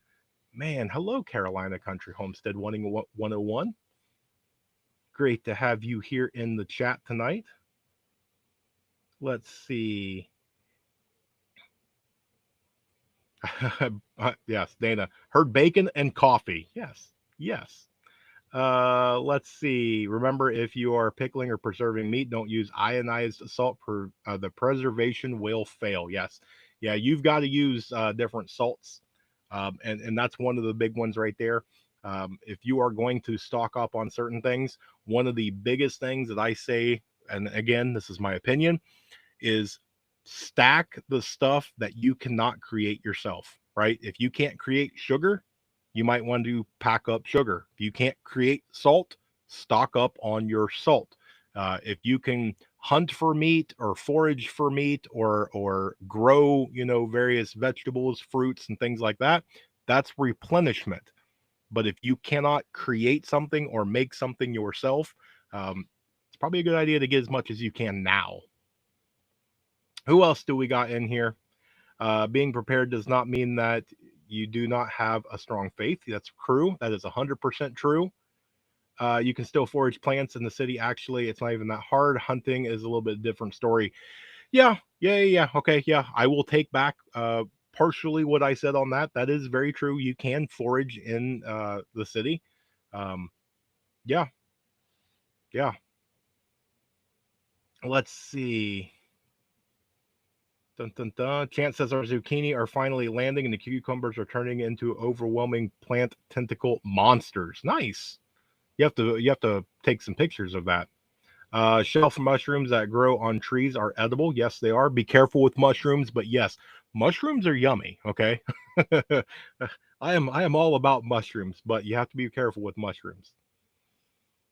Man, hello, Carolina Country Homestead 101. Great to have you here in the chat tonight. Let's see. Yes, Dana. Heard bacon and coffee. Yes, yes. Let's see. Remember, if you are pickling or preserving meat, don't use ionized salt. The preservation will fail. Yes, yeah, you've got to use different salts, and that's one of the big ones right there. If you are going to stock up on certain things, one of the biggest things that I say, and again, this is my opinion, is stack the stuff that you cannot create yourself, right? If you can't create sugar, you might want to pack up sugar. If you can't create salt, stock up on your salt. If you can hunt for meat or forage for meat or grow, various vegetables, fruits, and things like that, that's replenishment. But if you cannot create something or make something yourself, it's probably a good idea to get as much as you can now. Who else do we got in here? Being prepared does not mean that you do not have a strong faith. That's true. That is 100% true. You can still forage plants in the city. Actually, it's not even that hard. Hunting is a little bit different story. Yeah. Okay, yeah. I will take back partially what I said on that. That is very true. You can forage in the city. Um, yeah, yeah. Let's see. Dun, dun, dun. Chance says our zucchini are finally landing and the cucumbers are turning into overwhelming plant tentacle monsters. Nice. You have to take some pictures of that. Shelf mushrooms that grow on trees are edible. Yes, they are. Be careful with mushrooms, but yes, mushrooms are yummy. Okay. I am all about mushrooms, but you have to be careful with mushrooms.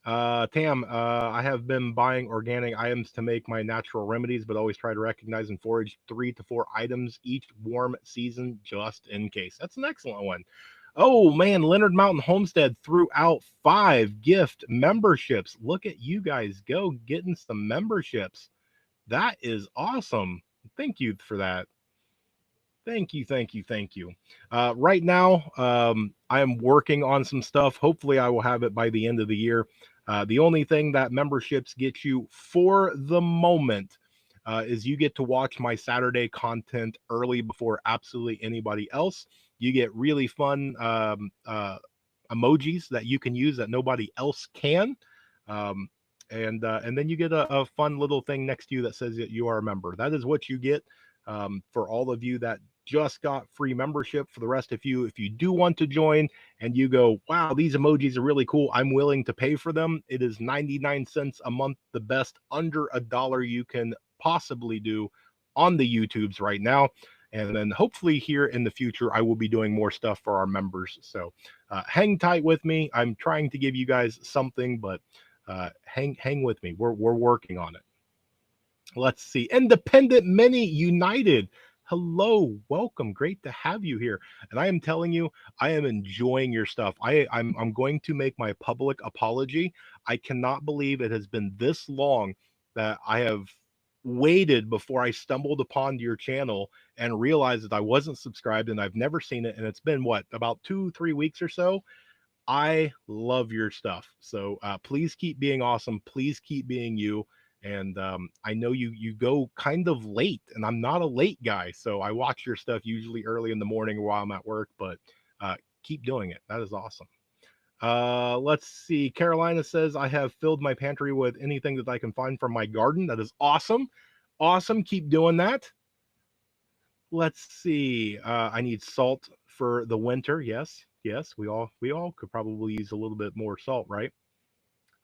Tam, I have been buying organic items to make my natural remedies, but always try to recognize and forage 3 to 4 items each warm season just in case. That's an excellent one. Oh man, Leonard Mountain Homestead threw out 5 gift memberships. Look at you guys go getting some memberships. That is awesome. Thank you for that. Thank you. Right now, I am working on some stuff. Hopefully, I will have it by the end of the year. The only thing that memberships get you for the moment is you get to watch my Saturday content early before absolutely anybody else. You get really fun emojis that you can use that nobody else can. Um, and then you get a fun little thing next to you that says that you are a member. That is what you get for all of you that just got free membership. For the rest of you, if you do want to join and you go, wow, these emojis are really cool, I'm willing to pay for them. It is 99 cents a month, the best under $1 you can possibly do on the YouTubes right now. And then hopefully here in the future, I will be doing more stuff for our members. So hang tight with me. I'm trying to give you guys something, but hang with me. We're working on it. Let's see. Independent Mini United. Hello, welcome. Great to have you here. And I am telling you, I am enjoying your stuff. I'm going to make my public apology. I cannot believe it has been this long that I have waited before I stumbled upon your channel and realized that I wasn't subscribed and I've never seen it. And it's been what, about 2-3 weeks or so. I love your stuff. So please keep being awesome. Please keep being you. And I know you go kind of late, and I'm not a late guy, so I watch your stuff usually early in the morning while I'm at work. But keep doing it. That is awesome. Let's see. Carolina says I have filled my pantry with anything that I can find from my garden. That is awesome. Awesome. Keep doing that. Let's see. I need salt for the winter. Yes, we all could probably use a little bit more salt, right?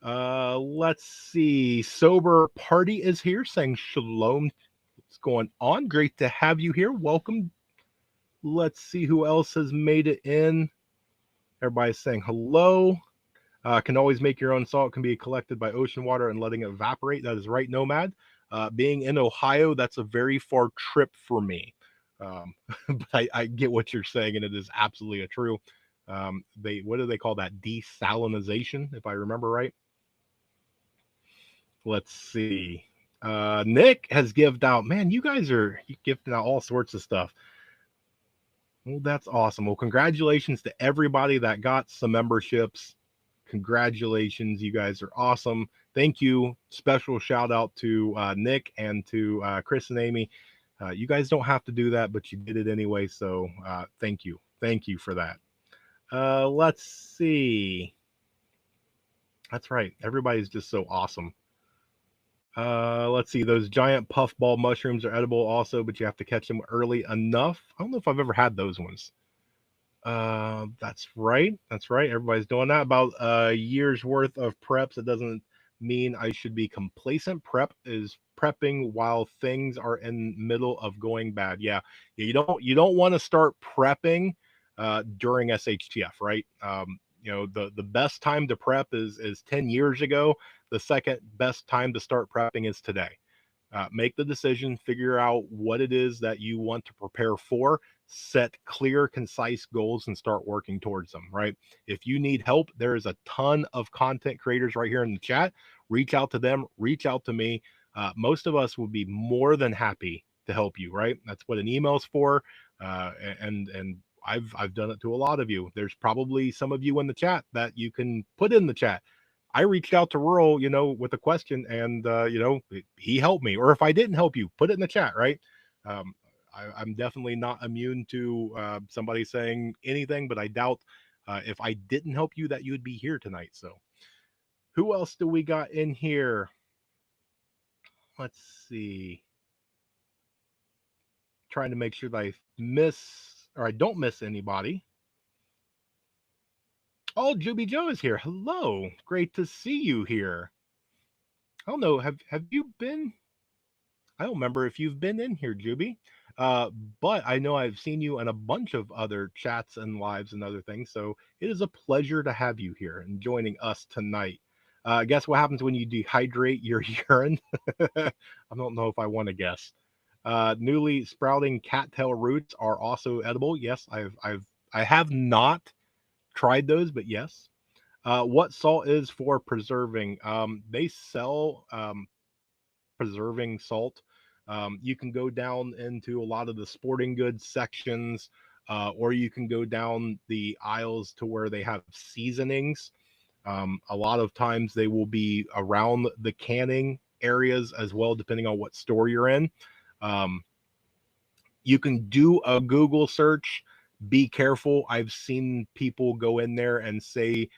Let's see. Sober Party is here saying shalom. What's going on? Great to have you here. Welcome. Let's see who else has made it in. Everybody's saying hello. Can always make your own salt. Can be collected by ocean water and letting it evaporate. That is right, Nomad. Being in Ohio, that's a very far trip for me. But I get what you're saying, and it is absolutely a true. They what do they call that? Desalinization, if I remember right. Let's see. Nick has given out. Man, you guys are gifting out all sorts of stuff. Well, that's awesome. Well, congratulations to everybody that got some memberships. Congratulations. You guys are awesome. Thank you. Special shout out to Nick and to Chris and Amy. You guys don't have to do that, but you did it anyway. So thank you. Thank you for that. Let's see. That's right. Everybody's just so awesome. Let's see. Those giant puffball mushrooms are edible also, but you have to catch them early enough. I don't know if I've ever had those ones. That's right. That's right. Everybody's doing that. About a year's worth of preps. It doesn't mean I should be complacent. Prep is prepping while things are in middle of going bad. Yeah. You don't want to start prepping during SHTF, right? The best time to prep is 10 years ago. The second best time to start prepping is today. Make the decision, figure out what it is that you want to prepare for, set clear, concise goals, and start working towards them, right? If you need help, there is a ton of content creators right here in the chat. Reach out to them, reach out to me. Most of us will be more than happy to help you, right? That's what an email's for. And I've done it to a lot of you. There's probably some of you in the chat that you can put in the chat. I reached out to Rural, with a question, and he helped me. Or if I didn't help you, put it in the chat, right? Um, I'm definitely not immune to somebody saying anything, but I doubt if I didn't help you that you would be here tonight. So, who else do we got in here? Let's see. Trying to make sure that I don't miss anybody. Oh, Juby Joe is here. Hello, great to see you here. I don't know. Have you been? I don't remember if you've been in here, Juby. Uh, but I know I've seen you in a bunch of other chats and lives and other things. So it is a pleasure to have you here and joining us tonight. Guess what happens when you dehydrate your urine? I don't know if I want to guess. Newly sprouting cattail roots are also edible. Yes, I have not tried those, but yes. What salt is for preserving? They sell preserving salt. You can go down into a lot of the sporting goods sections, or you can go down the aisles to where they have seasonings. A lot of times they will be around the canning areas as well, depending on what store you're in. Um, you can do a Google search. Be careful. I've seen people go in there and say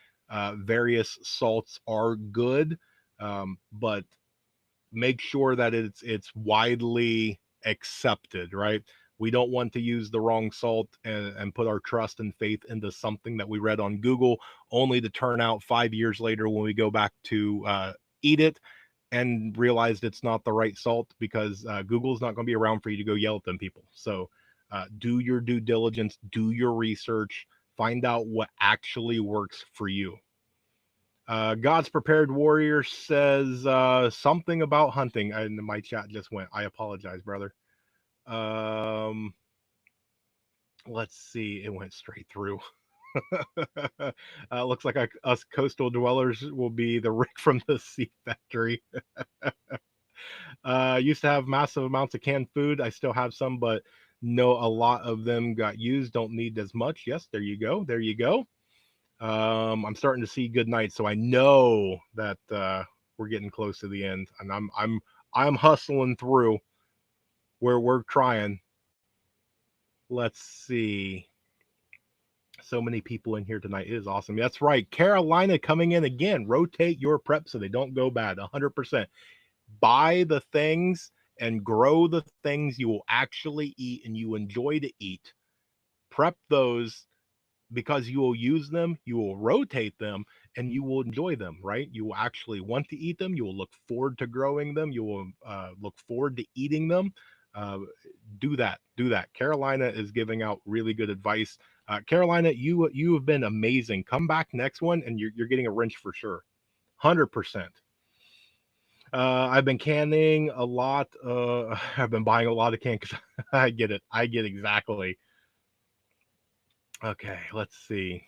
various salts are good, but make sure that it's widely accepted, right? We don't want to use the wrong salt and put our trust and faith into something that we read on Google, only to turn out 5 years later when we go back to eat it and realized it's not the right salt, because Google's not going to be around for you to go yell at them people. So do your due diligence, do your research, find out what actually works for you. God's Prepared Warrior says something about hunting, and my chat just went. I apologize, brother. Um, let's see. It went straight through. Looks like us coastal dwellers will be the Rick from the Sea Factory. Used to have massive amounts of canned food. I still have some, but no, a lot of them got used. Don't need as much. Yes, there you go. There you go. I'm starting to see good nights, so I know that we're getting close to the end, and I'm hustling through where we're trying. Let's see. So many people in here tonight. It is awesome. That's right. Carolina coming in again. Rotate your prep so they don't go bad. 100%. Buy the things and grow the things you will actually eat and you enjoy to eat. Prep those because you will use them, you will rotate them, and you will enjoy them, right? You will actually want to eat them. You will look forward to growing them. You will look forward to eating them. Uh, do that. Do that. Carolina is giving out really good advice. Carolina, you have been amazing. Come back next one, and you're getting a wrench for sure. 100%. I've been canning a lot. I've been buying a lot of can because I get it. I get exactly. Okay, let's see.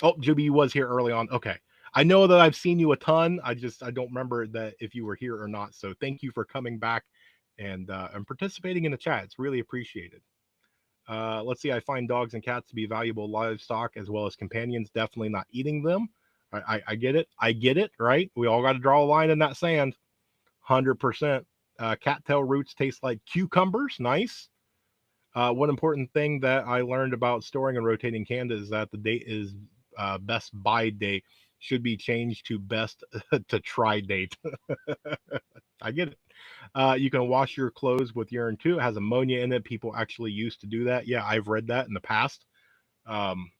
Oh, Juby was here early on. Okay. I know that I've seen you a ton. I don't remember that if you were here or not. So thank you for coming back and participating in the chat. It's really appreciated. Let's see. I find dogs and cats to be valuable livestock as well as companions. Definitely not eating them. I get it. I get it. Right. We all got to draw a line in that sand. 100%. Cattail roots taste like cucumbers. Nice. One important thing that I learned about storing and rotating canned is that the date is best buy date should be changed to best to try date. I get it. You can wash your clothes with urine too. It has ammonia in it. People actually used to do that. Yeah, I've read that in the past. Um,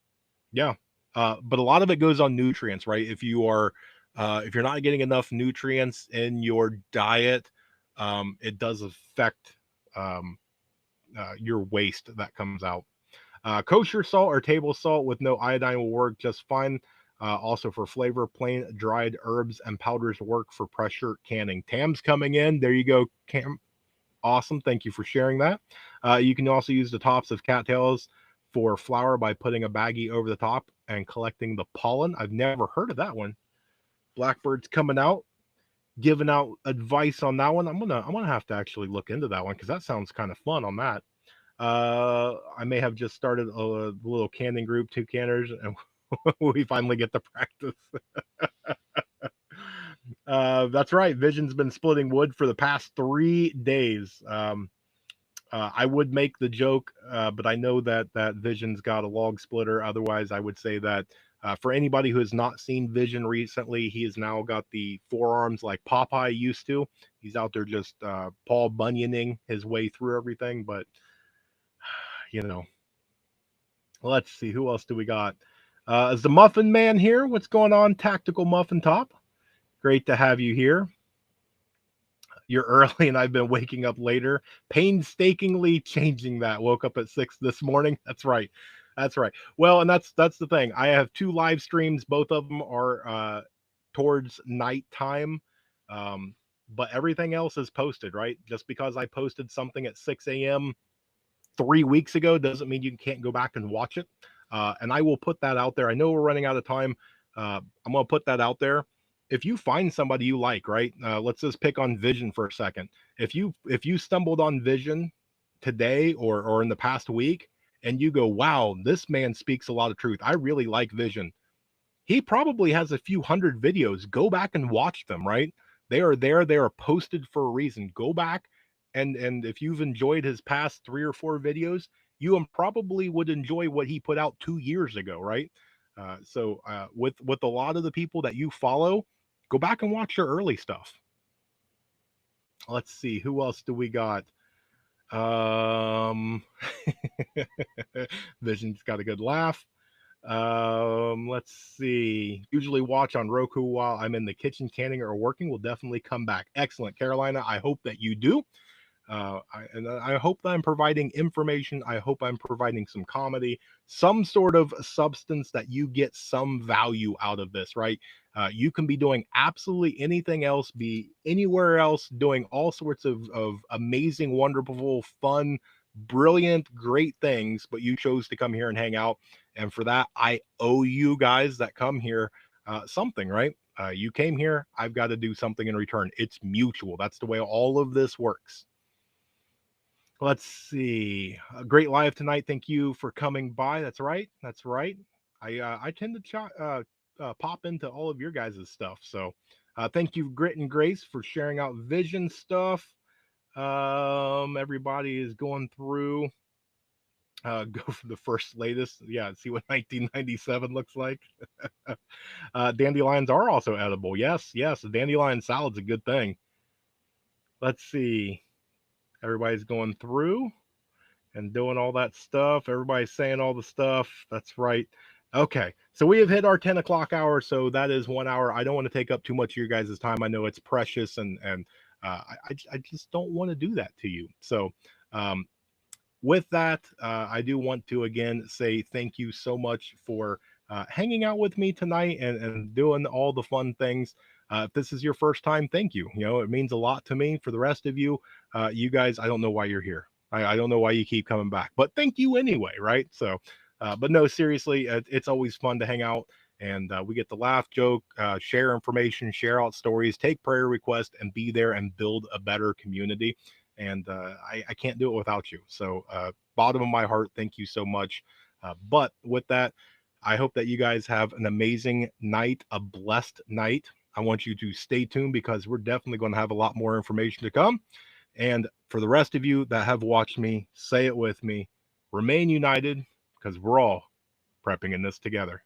yeah, but a lot of it goes on nutrients, right? If you're not getting enough nutrients in your diet, it does affect um, your waste that comes out. Kosher salt or table salt with no iodine will work just fine. Also for flavor, plain dried herbs and powders work for pressure canning. Tam's coming in. There you go, Cam. Awesome. Thank you for sharing that. You can also use the tops of cattails for flour by putting a baggie over the top and collecting the pollen. I've never heard of that one. Blackbird's coming out, giving out advice on that one. I'm gonna have to actually look into that one because that sounds kind of fun on that. I may have just started a little canning group, two canners, and we finally get to practice. That's right. Vision's been splitting wood for the past 3 days. I would make the joke, but I know that Vision's got a log splitter. Otherwise, I would say that for anybody who has not seen Vision recently, he has now got the forearms like Popeye used to. He's out there just Paul Bunyaning his way through everything. But you know, let's see who else do we got. Is the Muffin Man here? What's going on, Tactical Muffin Top? Great to have you here. You're early and I've been waking up later, painstakingly changing that. Woke up at 6 this morning. That's right. That's right. Well, and that's the thing. I have two live streams. Both of them are towards nighttime. Um, but everything else is posted, right? Just because I posted something at 6 a.m. 3 weeks ago doesn't mean you can't go back and watch it. And I will put that out there. I know we're running out of time. I'm going to put that out there. If you find somebody you like, right? Let's just pick on Vision for a second. If you stumbled on Vision today or in the past week, and you go, "Wow, this man speaks a lot of truth. I really like Vision." He probably has a few hundred videos. Go back and watch them, right? They are there. They are posted for a reason. Go back and if you've enjoyed his past 3 or 4 videos, you probably would enjoy what he put out 2 years ago, right? With a lot of the people that you follow, go back and watch your early stuff. Let's see who else do we got. Um, Vision's got a good laugh. Let's see. Usually watch on Roku while I'm in the kitchen canning or working. Will definitely come back. Excellent, Carolina. I hope that you do. And I hope that I'm providing information. I hope I'm providing some comedy, some sort of substance that you get some value out of this, right? You can be doing absolutely anything else, be anywhere else, doing all sorts of amazing, wonderful, fun, brilliant, great things, but you chose to come here and hang out. And for that, I owe you guys that come here something, right? You came here, I've got to do something in return. It's mutual. That's the way all of this works. Let's see. A great live tonight. Thank you for coming by. That's right. That's right. I tend to pop into all of your guys' stuff. So thank you, Grit and Grace, for sharing out Vision stuff. Everybody is going through. Go for the first latest. Yeah, see what 1997 looks like. Dandelions are also edible. Yes, yes. The dandelion salad's a good thing. Let's see. Everybody's going through and doing all that stuff. Everybody's saying all the stuff. That's right. Okay, so we have hit our 10 o'clock hour, so that is 1 hour. I don't want to take up too much of your guys' time. I know it's precious, and I just don't want to do that to you. So, um, with that, I do want to again say thank you so much for hanging out with me tonight and doing all the fun things. If this is your first time, thank you. You know, it means a lot to me. For the rest of you, you guys, I don't know why you're here. I don't know why you keep coming back, but thank you anyway, right? So, but no, seriously, it's always fun to hang out. And we get to laugh, joke, share information, share out stories, take prayer requests, and be there and build a better community. And I can't do it without you. So, bottom of my heart, thank you so much. But with that, I hope that you guys have an amazing night, a blessed night. I want you to stay tuned because we're definitely going to have a lot more information to come. And for the rest of you that have watched me, say it with me, remain united because we're all prepping in this together.